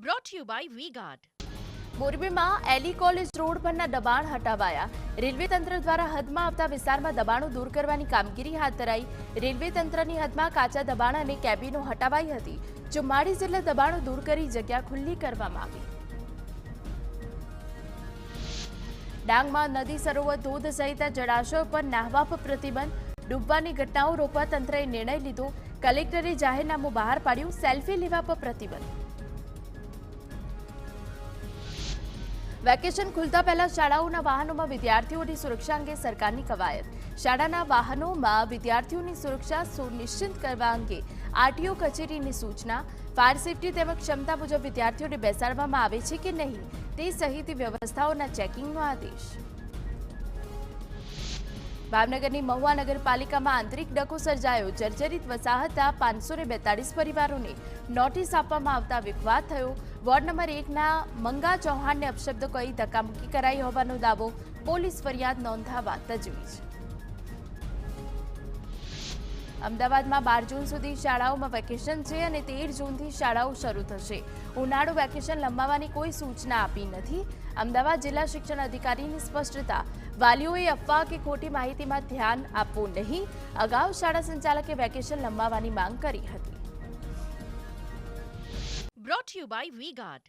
brought to you by V-Guard. મોરબીમાં એલી college road પરના દબાણ હટાવાયા. રેલવે તંત્ર દ્વારા હદમાં આવતા વિસ્તારમાં દબાણો દૂર કરવાની કામગીરી હાથ ધરાઈ. રેલવે તંત્રની હદમાં કાચા દબાણ અને કેબિનો હટાવાઈ હતી. 44 જેટલા દબાણો દૂર કરી જગ્યા ખુલ્લી કરવામાં આવી. ડાંગમાં નદી સરોવર ધોધ સહિત જળાશયો પર નાહવા પર પ્રતિબંધ. ડૂબવાની ઘટનાઓ રોકવા તંત્રએ નિર્ણય લીધો. કલેક્ટરે જાહેરનામું બહાર પાડ્યું. સેલ્ફી લેવા પર પ્રતિબંધ. વેકેશન ખુલતા પહેલા શાળાઓના વાહનોમાં વિદ્યાર્થીઓની સુરક્ષા અંગે સરકારની કવાયત. શાળાના વાહનોમાં વિદ્યાર્થીઓની સુરક્ષા સુનિશ્ચિત કરવા અંગે આરટીઓ કચેરીની સૂચના. ફાયર સેફટી તેમજ ક્ષમતા મુજબ વિદ્યાર્થીઓને બેસાડવામાં આવે છે કે નહીં તે સહિત વ્યવસ્થાઓના ચેકિંગનો આદેશ. ભાવનગરની મહુવા નગરપાલિકામાં આંતરિક ડખો સર્જાયો. જર્જરિત વસાહતના 542 પરિવારોને નોટિસ આપવામાં આવતા વિવાદ થયો. વોર્ડ નંબર 1ના મંગા ચૌહાણને અપશબ્દો કહી ધક્કામુક્કી કરાઈ હોવાનો દાવો. પોલીસ ફરિયાદ નોંધાવવા તજવીજ. અમદાવાદમાં 12 જૂન સુધી શાળાઓમાં વેકેશન છે અને 13 જૂનથી શાળાઓ શરૂ થશે. ઉનાળુ વેકેશન લંબાવવાની કોઈ સૂચના આપી નથી. અમદાવાદ જિલ્લા શિક્ષણ અધિકારીની સ્પષ્ટતા. વાલીઓએ અફવા કે ખોટી માહિતીમાં ધ્યાન આપવું નહીં. અગાઉ શાળા સંચાલકે વેકેશન લંબાવવાની માંગ કરી હતી. Brought to you by V-Guard.